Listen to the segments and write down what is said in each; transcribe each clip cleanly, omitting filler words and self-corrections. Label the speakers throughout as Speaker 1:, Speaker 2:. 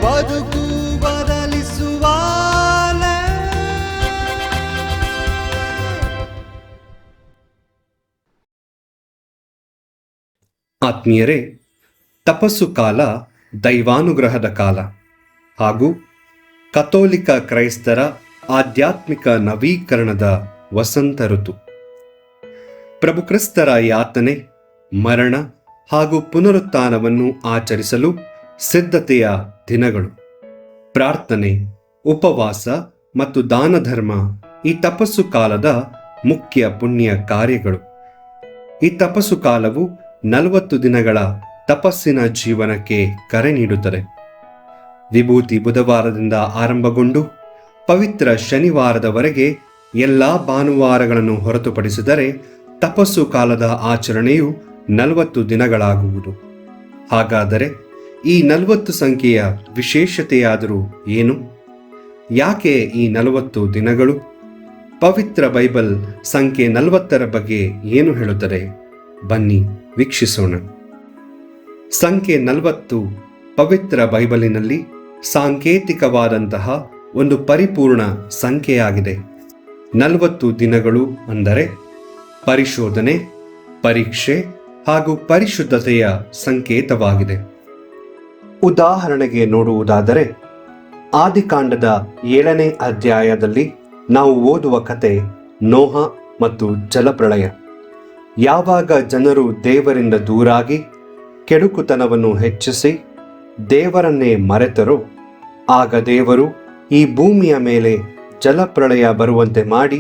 Speaker 1: ಬದುಕು ಬದಲಿಸುವಾಲೆ.
Speaker 2: ಆತ್ಮೀಯರೇ, ತಪಸ್ಸು ಕಾಲ ದೈವಾನುಗ್ರಹದ ಕಾಲ ಹಾಗೂ ಕಥೋಲಿಕ ಕ್ರೈಸ್ತರ ಆಧ್ಯಾತ್ಮಿಕ ನವೀಕರಣದ ವಸಂತ ಋತು. ಪ್ರಭು ಕ್ರಿಸ್ತರ ಯಾತನೆ, ಮರಣ ಹಾಗೂ ಪುನರುತ್ಥಾನವನ್ನು ಆಚರಿಸಲು ಸಿದ್ಧತೆಯ ದಿನಗಳು. ಪ್ರಾರ್ಥನೆ, ಉಪವಾಸ ಮತ್ತು ದಾನ ಧರ್ಮ ಈ ತಪಸ್ಸು ಕಾಲದ ಮುಖ್ಯ ಪುಣ್ಯ ಕಾರ್ಯಗಳು. ಈ ತಪಸ್ಸು ಕಾಲವು 40 ದಿನಗಳ ತಪಸ್ಸಿನ ಜೀವನಕ್ಕೆ ಕರೆ ನೀಡುತ್ತದೆ. ವಿಭೂತಿ ಬುಧವಾರದಿಂದ ಆರಂಭಗೊಂಡು ಪವಿತ್ರ ಶನಿವಾರದವರೆಗೆ ಎಲ್ಲ ಭಾನುವಾರಗಳನ್ನು ಹೊರತುಪಡಿಸಿದರೆ ತಪಸ್ಸು ಕಾಲದ ಆಚರಣೆಯು 40 ದಿನಗಳಾಗುವುದು. ಹಾಗಾದರೆ ಈ 40 ಸಂಖ್ಯೆಯ ವಿಶೇಷತೆಯಾದರೂ ಏನು? ಯಾಕೆ ಈ 40 ದಿನಗಳು? ಪವಿತ್ರ ಬೈಬಲ್ ಸಂಖ್ಯೆ 40ರ ಬಗ್ಗೆ ಏನು ಹೇಳುತ್ತದೆ? ಬನ್ನಿ ವೀಕ್ಷಿಸೋಣ. ಸಂಖ್ಯೆ 40 ಪವಿತ್ರ ಬೈಬಲಿನಲ್ಲಿ ಸಾಂಕೇತಿಕವಾದಂತಹ ಒಂದು ಪರಿಪೂರ್ಣ ಸಂಖ್ಯೆಯಾಗಿದೆ. 40 ದಿನಗಳು ಅಂದರೆ ಪರಿಶೋಧನೆ, ಪರೀಕ್ಷೆ ಹಾಗೂ ಪರಿಶುದ್ಧತೆಯ ಸಂಕೇತವಾಗಿದೆ. ಉದಾಹರಣೆಗೆ ನೋಡುವುದಾದರೆ, ಆದಿಕಾಂಡದ 7ನೇ ಅಧ್ಯಾಯದಲ್ಲಿ ನಾವು ಓದುವ ಕತೆ ನೋಹ ಮತ್ತು ಜಲಪ್ರಳಯ. ಯಾವಾಗ ಜನರು ದೇವರಿಂದ ದೂರಾಗಿ ಕೆಡುಕುತನವನ್ನು ಹೆಚ್ಚಿಸಿ ದೇವರನ್ನೇ ಮರೆತರೋ, ಆಗ ದೇವರು ಈ ಭೂಮಿಯ ಮೇಲೆ ಜಲಪ್ರಳಯ ಬರುವಂತೆ ಮಾಡಿ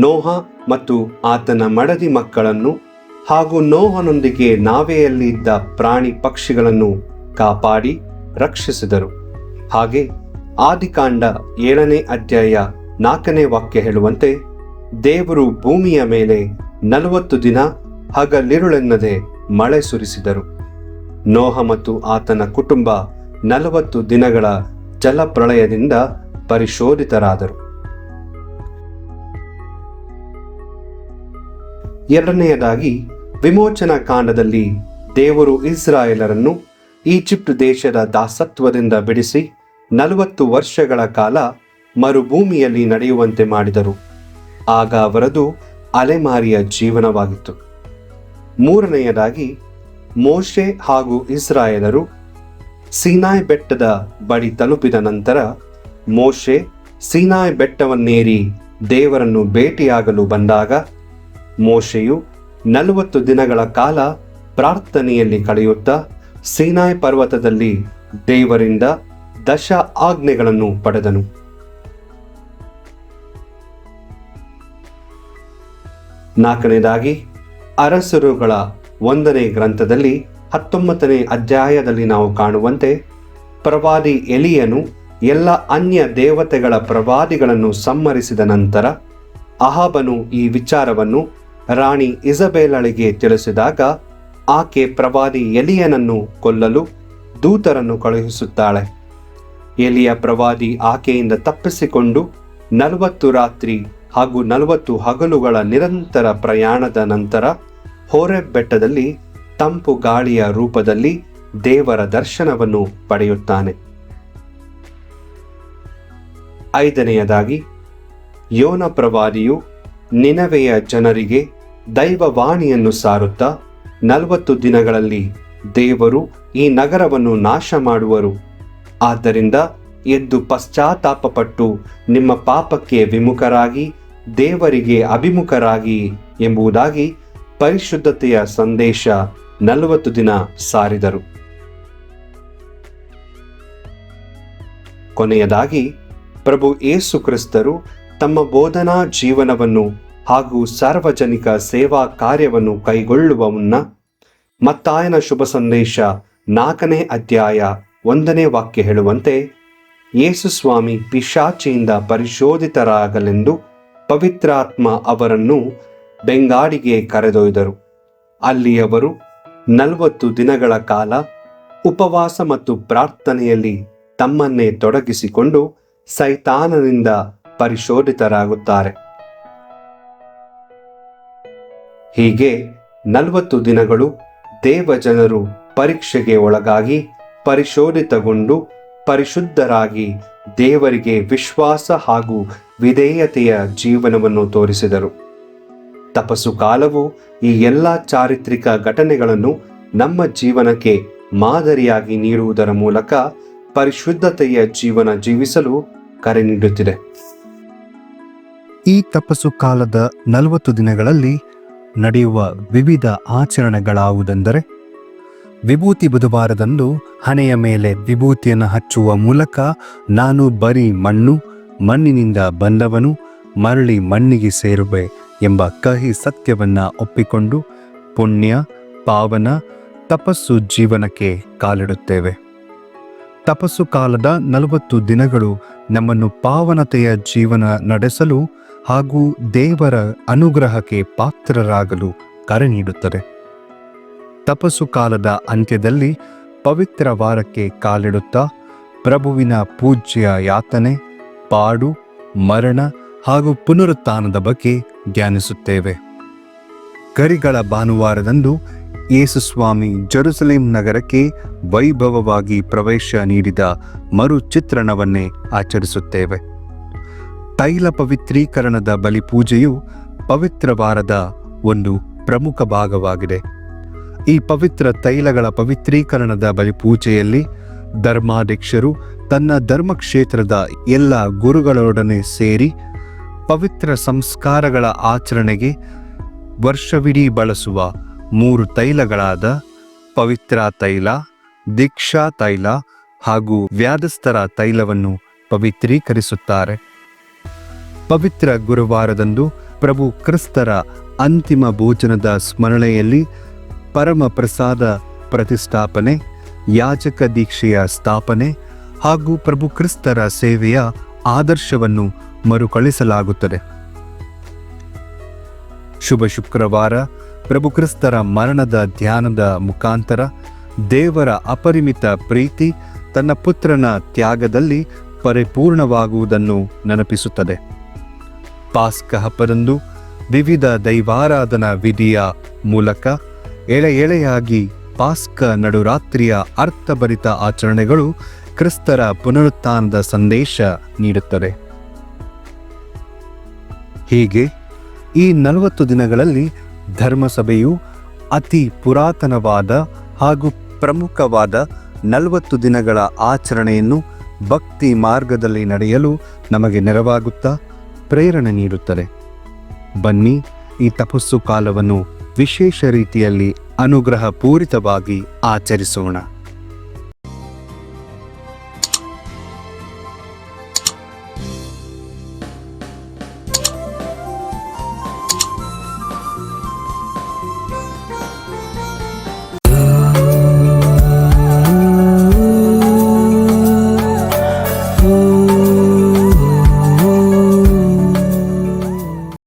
Speaker 2: ನೋಹ ಮತ್ತು ಆತನ ಮಡದಿ ಮಕ್ಕಳನ್ನು ಹಾಗೂ ನೋಹನೊಂದಿಗೆ ನಾವೆಯಲ್ಲಿ ಇದ್ದ ಪ್ರಾಣಿ ಪಕ್ಷಿಗಳನ್ನು ಕಾಪಾಡಿ ರಕ್ಷಿಸಿದರು. ಹಾಗೆ ಆದಿಕಾಂಡ 7ನೇ ಅಧ್ಯಾಯ 4ನೇ ವಾಕ್ಯ ಹೇಳುವಂತೆ ದೇವರು ಭೂಮಿಯ ಮೇಲೆ 40 ದಿನ ಹಗಲಿರುಳೆನ್ನದೆ ಮಳೆ ಸುರಿಸಿದರು. ನೋಹ ಮತ್ತು ಆತನ ಕುಟುಂಬ 40 ದಿನಗಳ ಜಲಪ್ರಳಯದಿಂದ ಪರಿಶೋಧಿತರಾದರು. ಎರಡನೆಯದಾಗಿ, ವಿಮೋಚನಾ ಕಾಂಡದಲ್ಲಿ ದೇವರು ಇಸ್ರಾಯೇಲರನ್ನು ಈಜಿಪ್ಟ್ ದೇಶದ ದಾಸತ್ವದಿಂದ ಬಿಡಿಸಿ 40 ವರ್ಷಗಳ ಕಾಲ ಮರುಭೂಮಿಯಲ್ಲಿ ನಡೆಯುವಂತೆ ಮಾಡಿದರು. ಆಗ ಅವರದು ಅಲೆಮಾರಿಯ ಜೀವನವಾಗಿತ್ತು. ಮೂರನೆಯದಾಗಿ, ಮೋಶೆ ಹಾಗೂ ಇಸ್ರಾಯೇಲರು ಸೀನಾಯ್ ಬೆಟ್ಟದ ಬಳಿ ತಲುಪಿದ ನಂತರ ಮೋಶೆ ಸೀನಾಯ್ ಬೆಟ್ಟವನ್ನೇರಿ ದೇವರನ್ನು ಭೇಟಿಯಾಗಲು ಬಂದಾಗ ಮೋಶೆಯು 40 ದಿನಗಳ ಕಾಲ ಪ್ರಾರ್ಥನೆಯಲ್ಲಿ ಕಳೆಯುತ್ತಾ ಸೀನಾಯ್ ಪರ್ವತದಲ್ಲಿ ದೇವರಿಂದ 10 ಆಜ್ಞೆಗಳನ್ನು ಪಡೆದನು. ನಾಲ್ಕನೇದಾಗಿ, ಅರಸರುಗಳ 1ನೇ ಗ್ರಂಥದಲ್ಲಿ 19ನೇ ಅಧ್ಯಾಯದಲ್ಲಿ ನಾವು ಕಾಣುವಂತೆ ಪ್ರವಾದಿ ಎಲಿಯನು ಎಲ್ಲ ಅನ್ಯ ದೇವತೆಗಳ ಪ್ರವಾದಿಗಳನ್ನು ಸಂಹರಿಸಿದ ನಂತರ ಅಹಾಬನು ಈ ವಿಚಾರವನ್ನು ರಾಣಿ ಇಸಬೇಲಳಿಗೆ ತಿಳಿಸಿದಾಗ ಆಕೆ ಪ್ರವಾದಿ ಎಲಿಯನನ್ನು ಕೊಲ್ಲಲು ದೂತರನ್ನು ಕಳುಹಿಸುತ್ತಾಳೆ. ಎಲಿಯ ಪ್ರವಾದಿ ಆಕೆಯಿಂದ ತಪ್ಪಿಸಿಕೊಂಡು 40 ರಾತ್ರಿ ಹಾಗೂ 40 ಹಗಲುಗಳ ನಿರಂತರ ಪ್ರಯಾಣದ ನಂತರ ಹೋರೆಬ್ ಬೆಟ್ಟದಲ್ಲಿ ತಂಪು ಗಾಳಿಯ ರೂಪದಲ್ಲಿ ದೇವರ ದರ್ಶನವನ್ನು ಪಡೆಯುತ್ತಾನೆ. ಐದನೆಯದಾಗಿ, ಯೋನ ಪ್ರವಾದಿಯು ನಿನವೆಯ ಜನರಿಗೆ ದೈವವಾಣಿಯನ್ನು ಸಾರುತ್ತಾ 40 ದಿನಗಳಲ್ಲಿ ದೇವರು ಈ ನಗರವನ್ನು ನಾಶ ಮಾಡುವರು. ಆದ್ದರಿಂದ ಎದ್ದು ಪಶ್ಚಾತ್ತಾಪಪಟ್ಟು ನಿಮ್ಮ ಪಾಪಕ್ಕೆ ವಿಮುಖರಾಗಿ ದೇವರಿಗೆ ಅಭಿಮುಖರಾಗಿ ಎಂಬುದಾಗಿ ಪರಿಶುದ್ಧತೆಯ ಸಂದೇಶ 40 ದಿನ ಸಾರಿದರು. ಕೊನೆಯದಾಗಿ, ಪ್ರಭು ಯೇಸು ಕ್ರಿಸ್ತರು ತಮ್ಮ ಬೋಧನಾ ಜೀವನವನ್ನು ಹಾಗೂ ಸಾರ್ವಜನಿಕ ಸೇವಾ ಕಾರ್ಯವನ್ನು ಕೈಗೊಳ್ಳುವ ಮುನ್ನ ಮತ್ತಾಯನ ಶುಭ ಸಂದೇಶ 4ನೇ ಅಧ್ಯಾಯ 1ನೇ ವಾಕ್ಯ ಹೇಳುವಂತೆ ಯೇಸು ಸ್ವಾಮಿ ಪಿಶಾಚಿಯಿಂದ ಪರಿಶೋಧಿತರಾಗಲೆಂದು ಪವಿತ್ರಾತ್ಮ ಅವರನ್ನು ಬೆಂಗಾಡಿಗೆ ಕರೆದೊಯ್ದರು. ಅಲ್ಲಿ ಅವರು 40 ದಿನಗಳ ಕಾಲ ಉಪವಾಸ ಮತ್ತು ಪ್ರಾರ್ಥನೆಯಲ್ಲಿ ತಮ್ಮನ್ನೇ ತೊಡಗಿಸಿಕೊಂಡು ಸೈತಾನನಿಂದ ಪರಿಶೋಧಿತರಾಗುತ್ತಾರೆ. ಹೀಗೆ 40 ದಿನಗಳು ದೇವಜನರು ಪರೀಕ್ಷೆಗೆ ಒಳಗಾಗಿ ಪರಿಶೋಧಿತಗೊಂಡು ಪರಿಶುದ್ಧರಾಗಿ ದೇವರಿಗೆ ವಿಶ್ವಾಸ ಹಾಗೂ ವಿಧೇಯತೆಯ ಜೀವನವನ್ನು ತೋರಿಸಿದರು. ತಪಸ್ಸು ಕಾಲವು ಈ ಎಲ್ಲ ಚಾರಿತ್ರಿಕ ಘಟನೆಗಳನ್ನು ನಮ್ಮ ಜೀವನಕ್ಕೆ ಮಾದರಿಯಾಗಿ ನೀಡುವುದರ ಮೂಲಕ ಪರಿಶುದ್ಧತೆಯ ಜೀವನ ಜೀವಿಸಲು ಕರೆ ನೀಡುತ್ತಿದೆ.
Speaker 1: ಈ ತಪಸ್ಸು ಕಾಲದ 40 ದಿನಗಳಲ್ಲಿ ನಡೆಯುವ ವಿವಿಧ ಆಚರಣೆಗಳಾವುದೆಂದರೆ, ವಿಭೂತಿ ಬುಧವಾರದಂದು ಹಣೆಯ ಮೇಲೆ ವಿಭೂತಿಯನ್ನು ಹಚ್ಚುವ ಮೂಲಕ ನಾನು ಬರೀ ಮಣ್ಣು, ಮಣ್ಣಿನಿಂದ ಬಂದವನು, ಮರಳಿ ಮಣ್ಣಿಗೆ ಸೇರುವೆ ಎಂಬ ಕಹಿ ಸತ್ಯವನ್ನ ಒಪ್ಪಿಕೊಂಡು ಪುಣ್ಯ ಪಾವನ ತಪಸ್ಸು ಜೀವನಕ್ಕೆ ಕಾಲಿಡುತ್ತೇವೆ. ತಪಸ್ಸು ಕಾಲದ 40 ದಿನಗಳು ನಮ್ಮನ್ನು ಪಾವನತೆಯ ಜೀವನ ನಡೆಸಲು ಹಾಗೂ ದೇವರ ಅನುಗ್ರಹಕ್ಕೆ ಪಾತ್ರರಾಗಲು ಕರೆ ನೀಡುತ್ತದೆ. ತಪಸ್ಸು ಕಾಲದ ಅಂತ್ಯದಲ್ಲಿ ಪವಿತ್ರ ವಾರಕ್ಕೆ ಕಾಲಿಡುತ್ತಾ ಪ್ರಭುವಿನ ಪೂಜ್ಯ ಯಾತನೆ, ಪಾಡು, ಮರಣ ಹಾಗೂ ಪುನರುತ್ಥಾನದ ಬಗ್ಗೆ ಧ್ಯಾನಿಸುತ್ತೇವೆ. ಕರಿಗಳ ಭಾನುವಾರದಂದು ಯೇಸುಸ್ವಾಮಿ ಜೆರುಸಲೇಂ ನಗರಕ್ಕೆ ವೈಭವವಾಗಿ ಪ್ರವೇಶ ನೀಡಿದ ಮರು ಚಿತ್ರಣವನ್ನೇ ಆಚರಿಸುತ್ತೇವೆ. ತೈಲ ಪವಿತ್ರೀಕರಣದ ಬಲಿಪೂಜೆಯು ಪವಿತ್ರ ವಾರದ ಒಂದು ಪ್ರಮುಖ ಭಾಗವಾಗಿದೆ. ಈ ಪವಿತ್ರ ತೈಲಗಳ ಪವಿತ್ರೀಕರಣದ ಬಲಿಪೂಜೆಯಲ್ಲಿ ಧರ್ಮಾಧ್ಯಕ್ಷರು ತನ್ನ ಧರ್ಮಕ್ಷೇತ್ರದ ಎಲ್ಲ ಗುರುಗಳೊಡನೆ ಸೇರಿ ಪವಿತ್ರ ಸಂಸ್ಕಾರಗಳ ಆಚರಣೆಗೆ ವರ್ಷವಿಡೀ ಬಳಸುವ 3 ತೈಲಗಳಾದ ಪವಿತ್ರ ತೈಲ, ದೀಕ್ಷಾ ತೈಲ ಹಾಗೂ ವ್ಯಾಧಸ್ಥರ ತೈಲವನ್ನು ಪವಿತ್ರೀಕರಿಸುತ್ತಾರೆ. ಪವಿತ್ರ ಗುರುವಾರದಂದು ಪ್ರಭು ಕ್ರಿಸ್ತರ ಅಂತಿಮ ಭೋಜನದ ಸ್ಮರಣೆಯಲ್ಲಿ ಪರಮ ಪ್ರಸಾದ ಪ್ರತಿಷ್ಠಾಪನೆ, ಯಾಜಕ ದೀಕ್ಷೆಯ ಸ್ಥಾಪನೆ ಹಾಗೂ ಪ್ರಭು ಕ್ರಿಸ್ತರ ಸೇವೆಯ ಆದರ್ಶವನ್ನು ಮರುಕಳಿಸಲಾಗುತ್ತದೆ. ಶುಭ ಶುಕ್ರವಾರ ಪ್ರಭು ಕ್ರಿಸ್ತರ ಮರಣದ ಧ್ಯಾನದ ಮುಖಾಂತರ ದೇವರ ಅಪರಿಮಿತ ಪ್ರೀತಿ ತನ್ನ ಪುತ್ರನ ತ್ಯಾಗದಲ್ಲಿ ಪರಿಪೂರ್ಣವಾಗುವುದನ್ನು ನೆನಪಿಸುತ್ತದೆ. ಪಾಸ್ಕ ಹಬ್ಬದಂದು ವಿವಿಧ ದೈವಾರಾಧನಾ ವಿಧಿಯ ಮೂಲಕ ಎಳೆಯಾಗಿ ಪಾಸ್ಕ ನಡುರಾತ್ರಿಯ ಅರ್ಥಭರಿತ ಆಚರಣೆಗಳು ಕ್ರಿಸ್ತರ ಪುನರುತ್ಥಾನದ ಸಂದೇಶ ನೀಡುತ್ತದೆ. ಹೀಗೆ ಈ 40 ದಿನಗಳಲ್ಲಿ ಧರ್ಮಸಭೆಯು ಅತಿ ಪುರಾತನವಾದ ಹಾಗೂ ಪ್ರಮುಖವಾದ 40 ದಿನಗಳ ಆಚರಣೆಯನ್ನು ಭಕ್ತಿ ಮಾರ್ಗದಲ್ಲಿ ನಡೆಯಲು ನಮಗೆ ನೆರವಾಗುತ್ತಾ ಪ್ರೇರಣೆ ನೀಡುತ್ತದೆ. ಬನ್ನಿ, ಈ ತಪಸ್ಸು ಕಾಲವನ್ನು ವಿಶೇಷ ರೀತಿಯಲ್ಲಿ ಅನುಗ್ರಹ ಪೂರಿತವಾಗಿ ಆಚರಿಸೋಣ.